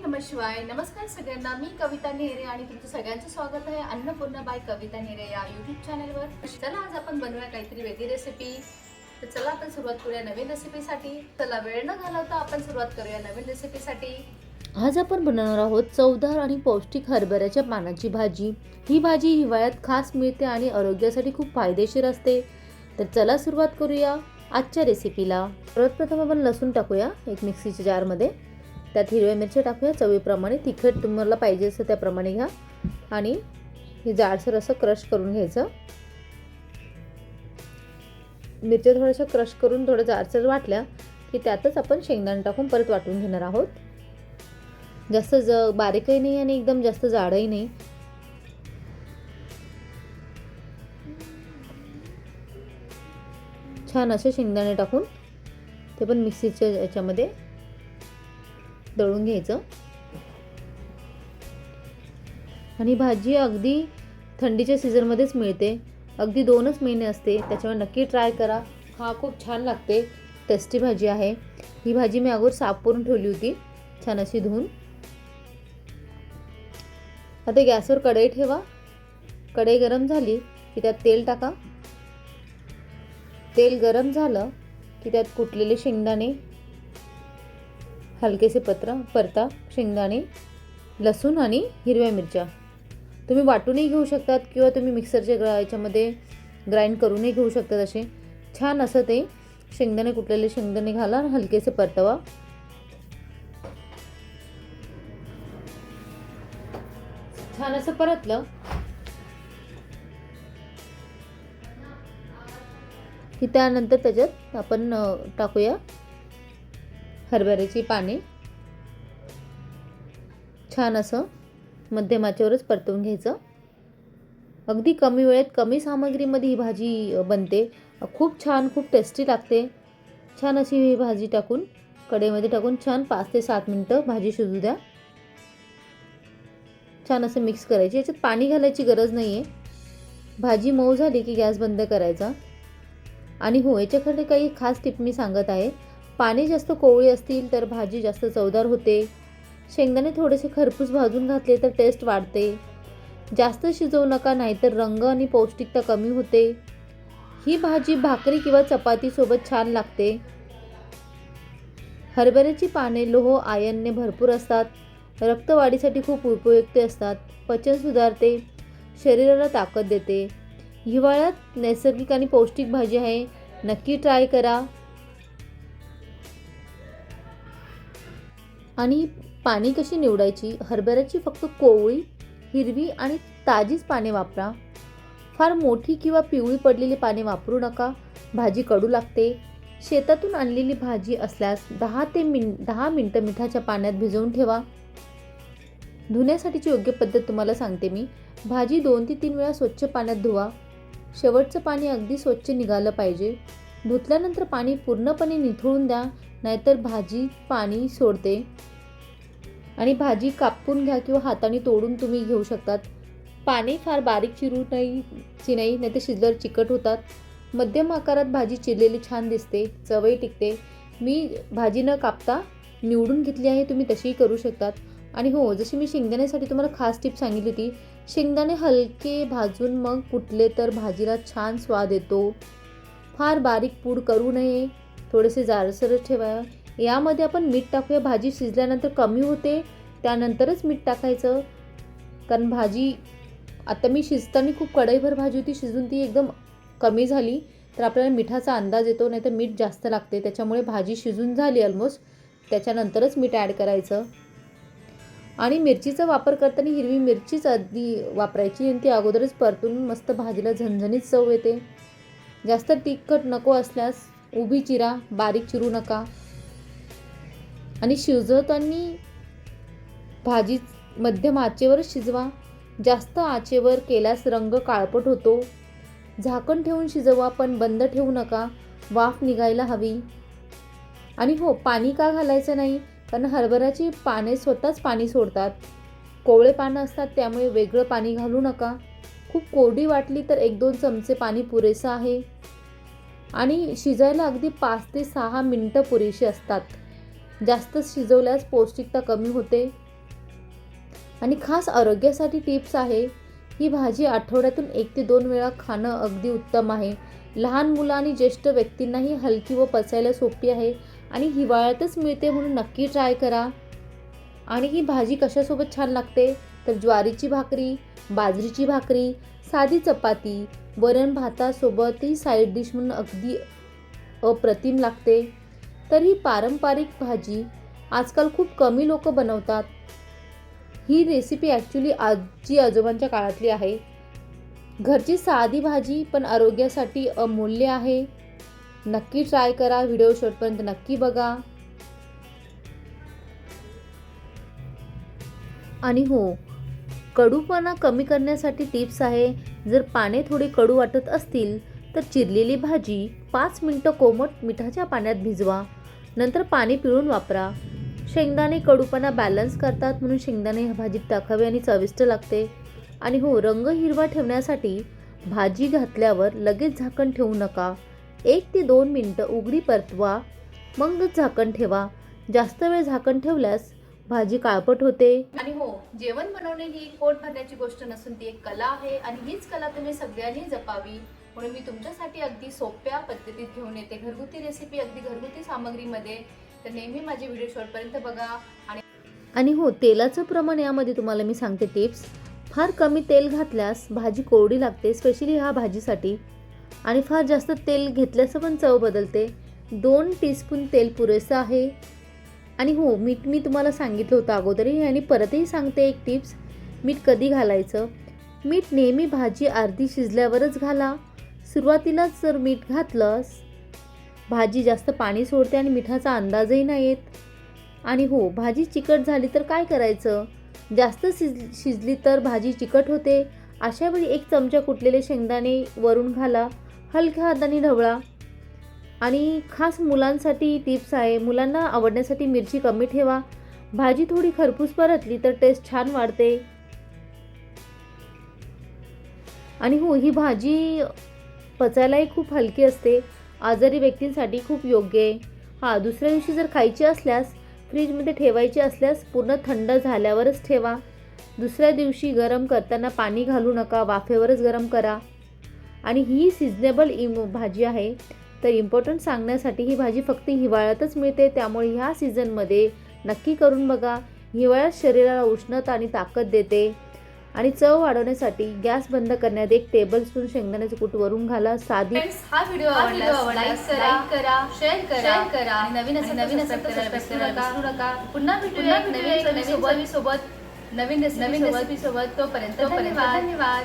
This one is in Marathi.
नमः शिवाय. नमस्कार सगळ्यांना. मी कविता नेहरे आणि तुमचं सगळ्यांचं स्वागत आहे अन्नपूर्णा बाय कविता नेहरे या यूट्यूब चॅनलवर. चला आज आपण बनवूया काहीतरी वेगळी रेसिपी. तर चला आपण सुरुवात करूया नवीन रेसिपीसाठी. चला वेळ न घालवता आपण सुरुवात करूया नवीन रेसिपीसाठी. आज आपण बनवणार आहोत चवदार आणि पौष्टिक हरभऱ्याच्या पानाची भाजी. ही भाजी हिवाळ्यात खास मिळते आणि आरोग्यासाठी खूप फायदेशीर असते. तर चला सुरुवात करूया आजच्या रेसिपीला. सर्वप्रथम आपण लसूण टाकूया एक मिक्सीच्या जारमध्ये. त्यात हिरव्या मिरच्या टाकूया चवीप्रमाणे. तिखट तुम्हाला पाहिजे असं त्याप्रमाणे घ्या. आणि हे जाडसर असं क्रश करून घ्यायचं. मिरच्या थोड्याशा क्रश करून थोडं जाडसर वाटल्या की त्यातच आपण शेंगदाणे टाकून परत वाटून घेणार आहोत. जास्त बारीकही नाही आणि एकदम जास्त जाडही नाही. छान असे शेंगदाणे टाकून ते पण मिक्सीच्या याच्यामध्ये दळून घ्यायचं. आणि भाजी अगदी थंडीच्या सीझनमध्येच मिळते. अगदी 2च महिने असते. त्याच्यामुळे नक्की ट्राय करा. हा खूप छान लागते. टेस्टी भाजी आहे ही. भाजी मी अगोदर साफ करून ठेवली होती छान अशी धुवून. आता गॅसवर कढई ठेवा. कढई गरम झाली की त्यात तेल टाका. तेल गरम झालं की त्यात कुटलेले शेंगदाणे, हलकेसे परता शेंगदाणे, लसूण आणि हिरव्या मिरच्या. तुम्ही वाटूनही घेऊ शकतात किंवा तुम्ही मिक्सरच्या याच्यामध्ये ग्राइंड करूनही घेऊ शकतात. असे छान असं ते शेंगदाणे, कुटलेले शेंगदाणे घाला आणि हलकेसे परतवा. छान असं परतलं की त्यानंतर त्याच्यात आपण टाकूया हरभऱ्याची पाने. छान असं मध्यम आचेवरच परतवून घ्यायचं. अगदी कमी वेळेत कमी सामग्रीमध्ये ही भाजी बनते. खूप छान, खूप टेस्टी लागते. छान अशी ही भाजी टाकून कढईमध्ये टाकून छान 5 ते 7 मिनटं भाजी शिजू द्या. छान असं मिक्स करायची. याच्यात पाणी घालायची गरज नाही आहे. भाजी मऊ झाली की गॅस बंद करायचा. आणि हो, याच्याकडे काही खास टिप मी सांगत आहे. पाणी जास्त कोवळी असतील तर भाजी जास्त चवदार होते. शेंगदाणे थोडेसे खरपूस भाजून घातले तर टेस्ट वाढते. जास्त शिजवू नका, नाहीतर रंग आणि पौष्टिकता कमी होते. ही भाजी भाकरी किंवा चपातीसोबत छान लागते. हरभऱ्याची पाने लोह आयनने भरपूर असतात. रक्तवाढीसाठी खूप उपयुक्त असतात. पचन सुधारते, शरीराला ताकद देते. हिवाळ्यात नैसर्गिक आणि पौष्टिक भाजी आहे. नक्की ट्राय करा. आणि पाणी कशी निवडायची? हरभऱ्याची फक्त कोवळी, हिरवी आणि ताजीच पाने वापरा. फार मोठी किंवा पिवळी पडलेली पाने वापरू नका. भाजी कडू लागते. शेतातून आणलेली भाजी असल्यास 10 मिनिटं मिठाच्या पाण्यात भिजवून ठेवा. धुण्यासाठीची योग्य पद्धत तुम्हाला सांगते मी. भाजी 2 ते 3 वेळा स्वच्छ पाण्यात धुवा. शेवटचं पाणी अगदी स्वच्छ निघालं पाहिजे. धुतल्यानंतर पाणी पूर्णपणे निथळून द्या, नाहीतर भाजी पाणी सोडते. आणि भाजी कापून घ्या किंवा हाताने तोडून तुम्ही घेऊ शकतात. पाणी फार बारीक चिरायची नाही, नाहीतर शिजल्यावर चिकट होतात. मध्यम आकारात भाजी चिरलेली छान दिसते, चवही टिकते. मी भाजी न कापता निवडून घेतली आहे. तुम्ही तशीही करू शकतात. आणि हो, जशी मी शेंगदाण्यासाठी तुम्हाला खास टिप सांगितली होती. शेंगदाणे हलके भाजून मग कुटले तर भाजीला छान स्वाद येतो. फार बारीक पूड करू नये, थोडेसे जाडसरच ठेवा. यामध्ये आपण मीठ टाकूया. भाजी शिजल्यानंतर कमी होते, त्यानंतरच मीठ टाकायचं. कारण भाजी आता मी शिजताना खूप कढईभर भाजी होती शिजून, ती एकदम कमी झाली तर आपल्याला मिठाचा अंदाज येतो, नाही तर मीठ जास्त लागते. त्याच्यामुळे भाजी शिजून झाली ऑलमोस्ट, त्याच्यानंतरच मीठ ॲड करायचं. आणि मिरचीचा वापर करताना हिरवी मिरचीच आधी वापरायची आणि ती अगोदरच परतून मस्त भाजीला झणझणीत चव येते. जास्त तिखट नको असल्यास उभी चिरा, बारीक चिरू नका. आणि शिजवताना भाजी मध्यम आचेवरच शिजवा. जास्त आचेवर केल्यास रंग काळपट होतो. झाकण ठेवून शिजवा, पण बंद ठेवू नका. वाफ निघायला हवी. आणि हो, पाणी का घालायचं नाही? कारण हरभऱ्याची पाने स्वतःच पाणी सोडतात. कोवळे पानं असतात, त्यामुळे वेगळं पाणी घालू नका. खूप कोरडी वाटली तर 1-2 चमचे पाणी पुरेसं आहे. आणि शिजायला अगदी 5 ते 6 मिनिटं पुरेशी असतात. जास्त शिजवल्यास पौष्टिकता कमी होते. आणि खास आरोग्यासाठी टिप्स आहे. ही भाजी आठवड्यातून 1 ते 2 वेळा खाणं अगदी उत्तम आहे. लहान मुलं आणि ज्येष्ठ व्यक्तींनाही हलकी व पचायला सोपी आहे आणि हिवाळ्यातच मिळते म्हणून नक्की ट्राय करा. आणि ही भाजी कशासोबत छान लागते तर ज्वारीची भाकरी, बाजरीची भाकरी, साधी चपाती, वरण भातासोबत ही साईड डिश म्हणून अगदी अप्रतिम लागते. तर ही पारंपरिक भाजी आजकाल खूप कमी लोक बनवतात. ही रेसिपी ॲक्च्युली आजी आजोबांच्या काळातली आहे. घरची साधी भाजी पण आरोग्यासाठी अमूल्य आहे. नक्की ट्राय करा. व्हिडिओ शेवटपर्यंत नक्की बघा. आणि हो, कडूपणा कमी करण्यासाठी टिप्स आहे. जर पाने थोडी कडू वाटत असतील तर चिरलेली भाजी 5 मिनिटं कोमट मिठाच्या पाण्यात भिजवा. नंतर पाणी पिळून वापरा. शेंगदाणे कडूपणा बॅलन्स करतात म्हणून शेंगदाणे ह्या भाजीत टाकावे आणि चविष्ट लागते. आणि हो, रंग हिरवा ठेवण्यासाठी भाजी घातल्यावर लगेच झाकण ठेवू नका. 1 ते 2 मिनिटं उघडी परतवा, मगच झाकण ठेवा. जास्त वेळ झाकण ठेवल्यास भाजी काळपट होते. आणि हो, जेवण बनवणे ही पोट भरण्याची गोष्ट नसून ती एक कला आहे आणि हीच कला तुम्ही सगळ्यांनी जपावी. म्हणून मी तुमच्यासाठी अगदी सोप्या पद्धतीत घेऊन येते घरगुती रेसिपी, अगदी घरगुती सामग्रीमध्ये. तर नेहमी माझे व्हिडिओ शेवटपर्यंत बघा. आणि हो, तेलाचं प्रमाण यामध्ये तुम्हाला मी सांगते टिप्स. फार कमी तेल घातल्यास भाजी कोरडी लागते, स्पेशली ह्या भाजीसाठी. आणि फार जास्त तेल घेतल्याचं पण चव बदलते. 2 टीस्पून तेल पुरेसं आहे. आणि हो, मीठ मी तुम्हाला सांगितलं होतं अगोदरही आणि परतही सांगते एक टिप्स. मीठ कधी घालायचं? मीठ नेहमी भाजी अर्धी शिजल्यावरच घाला. सुरुवातीलाच जर मीठ घातलंस भाजी जास्त पाणी सोडते आणि मिठाचा अंदाजही नाही येत. आणि हो, भाजी चिकट झाली तर काय करायचं? जास्त शिजली तर भाजी चिकट होते. अशा वेळी 1 चमचा कुटलेले शेंगदाणे वरून घाला. हलक्या हाताने ढवळा. आणि खास मुलांसाठी टिप्स आहे. मुलांना आवडण्यासाठी मिरची कमी ठेवा. भाजी थोडी खरपूस परतली तर टेस्ट छान वाढते. आणि हो, ही भाजी पचायलाही खूप हलकी असते. आजारी व्यक्तींसाठी खूप योग्य आहे. हां, दुसऱ्या दिवशी जर खायची असल्यास फ्रीजमध्ये ठेवायची असल्यास पूर्ण थंड झाल्यावरच ठेवा. दुसऱ्या दिवशी गरम करताना पाणी घालू नका, वाफेवरच गरम करा. आणि ही सिजनेबल भाजी आहे. तर इम्पॉर्टंट सांगण्यासाठी ही भाजी फक्त हिवाळ्यातच मिळते, त्यामुळे ह्या सीझनमध्ये नक्की करून बघा. हिवाळ्यात शरीराला उष्णता आणि ताकद देते. आणि चव वाढवण्यासाठी गॅस बंद करण्यात 1 टेबलस्पून शेंगदाण्याचं कूट वरून घाला. साधी हा व्हिडिओ आवडल्यास लाईक करा, शेअर करा आणि नवीन असेल तर सबस्क्राईब विसरू नका. पुन्हा भेटूया नवीन चवीसोबत, नवीन रेसिपी सोबत. तोपर्यंत धन्यवाद.